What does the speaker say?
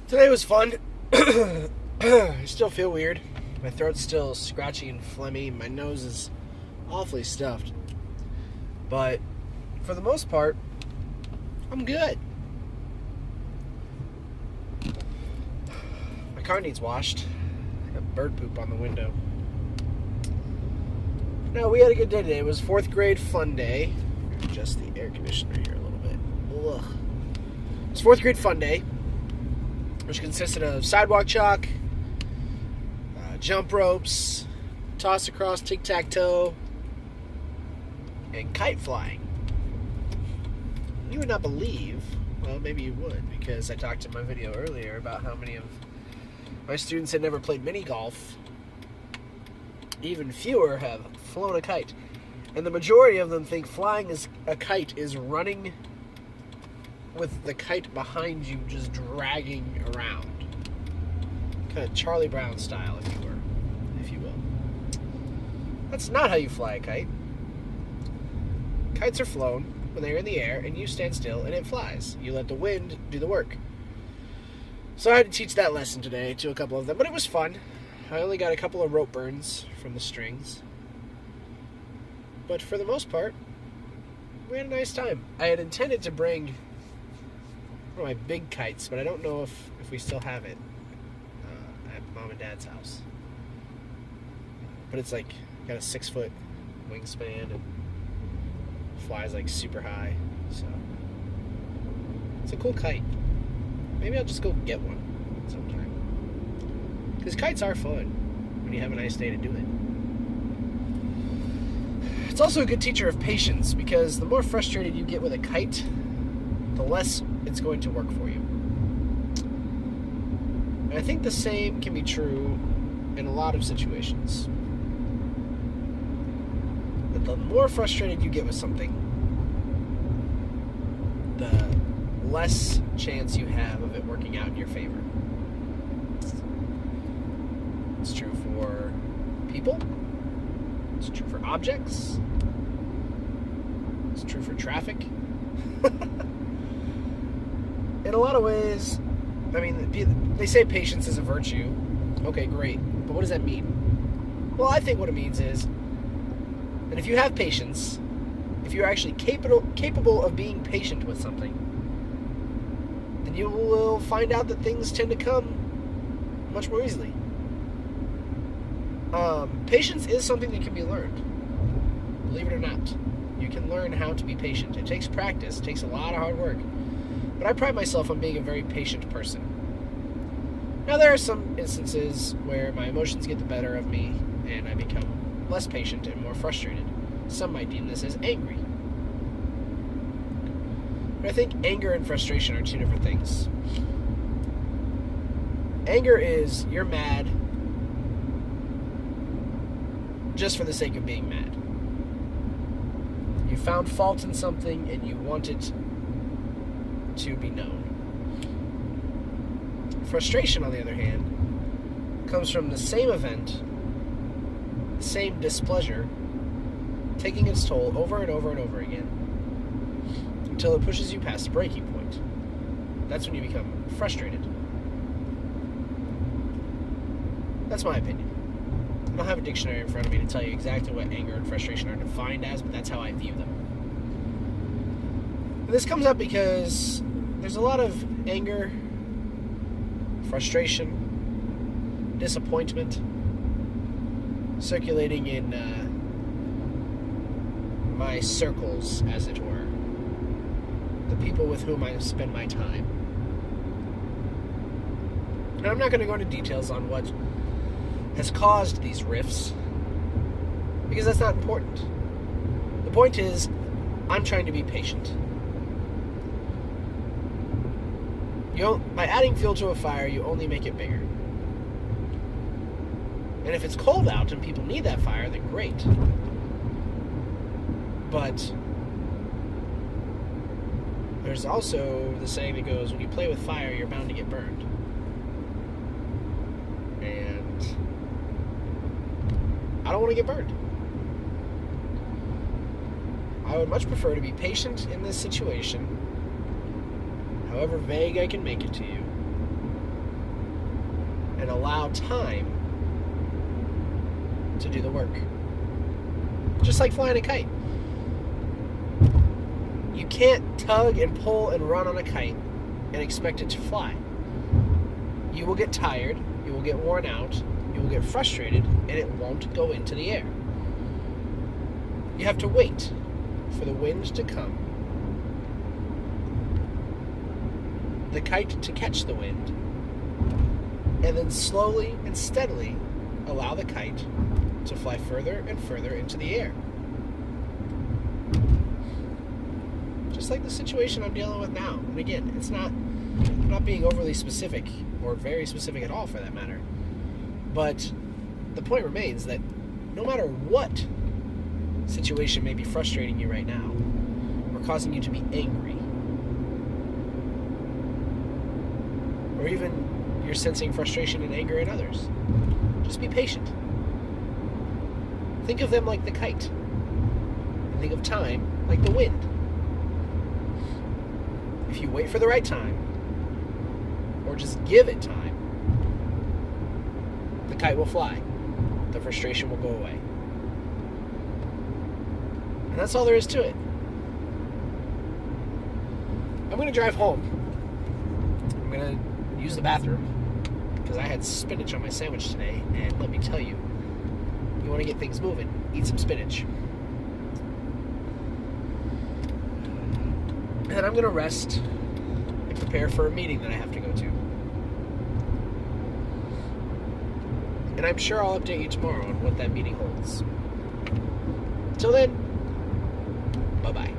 Today was fun. I still feel weird. My throat's still scratchy and phlegmy. My nose is awfully stuffed. But for the most part, I'm good. My car needs washed. I got bird poop on the window. No, we had a good day today. It was 4th grade fun day. Adjust the air conditioner here a little bit. Ugh. It was 4th grade fun day, which consisted of sidewalk chalk, jump ropes, toss across, tic-tac-toe, and kite flying. You would not believe, well, maybe you would, because I talked in my video earlier about how many of my students had never played mini golf. Even fewer have flown a kite. And the majority of them think flying a kite is running with the kite behind you just dragging around. Kind of Charlie Brown style, if you will. That's not how you fly a kite. Kites are flown when they're in the air and you stand still and it flies. You let the wind do the work. So I had to teach that lesson today to a couple of them, but it was fun. I only got a couple of rope burns from the strings. But for the most part, we had a nice time. I had intended to bring one of my big kites, but I don't know if we still have it at Mom and Dad's house. But it's like got a 6-foot wingspan and flies like super high. So it's a cool kite. Maybe I'll just go get one sometime. Because kites are fun when you have a nice day to do it. It's also a good teacher of patience, because the more frustrated you get with a kite, the less it's going to work for you. And I think the same can be true in a lot of situations. But the more frustrated you get with something, the less chance you have of it working out in your favor. It's true for people. It's true for objects. It's true for traffic. In a lot of ways, I mean, they say patience is a virtue. Okay, great. But what does that mean? Well, I think what it means is that if you have patience, if you're actually capable of being patient with something, then you will find out that things tend to come much more easily. Patience is something that can be learned. Believe it or not. You can learn how to be patient. It takes practice. It takes a lot of hard work. But I pride myself on being a very patient person. Now, there are some instances where my emotions get the better of me and I become less patient and more frustrated. Some might deem this as angry. But I think anger and frustration are two different things. Anger is you're mad just for the sake of being mad. You found fault in something and you want it to be known. Frustration, on the other hand, comes from the same event, the same displeasure, taking its toll over and over and over again until it pushes you past the breaking point. That's when you become frustrated. That's my opinion. I don't have a dictionary in front of me to tell you exactly what anger and frustration are defined as, but that's how I view them. And this comes up because there's a lot of anger, frustration, disappointment circulating in my circles, as it were. The people with whom I spend my time. And I'm not going to go into details on what has caused these rifts, because that's not important. The point is, I'm trying to be patient. By adding fuel to a fire, you only make it bigger. And if it's cold out and people need that fire, then great. But there's also the saying that goes, when you play with fire, you're bound to get burned. And I don't want to get burned. I would much prefer to be patient in this situation, however vague I can make it to you, and allow time to do the work. Just like flying a kite. You can't tug and pull and run on a kite and expect it to fly. You will get tired, you will get worn out, you will get frustrated, and it won't go into the air. You have to wait for the wind to come, the kite to catch the wind, and then slowly and steadily allow the kite to fly further and further into the air. Just like the situation I'm dealing with now. And again, I'm not being overly specific, or very specific at all for that matter. But the point remains that no matter what situation may be frustrating you right now, or causing you to be angry, or even you're sensing frustration and anger in others, just be patient. Think of them like the kite. And think of time like the wind. If you wait for the right time, or just give it time, the kite will fly. The frustration will go away. And that's all there is to it. I'm going to drive home. I'm going to use the bathroom because I had spinach on my sandwich today, and let me tell you, you want to get things moving, eat some spinach. And then I'm going to rest and prepare for a meeting that I have to go to. And I'm sure I'll update you tomorrow on what that meeting holds. Till then, bye-bye.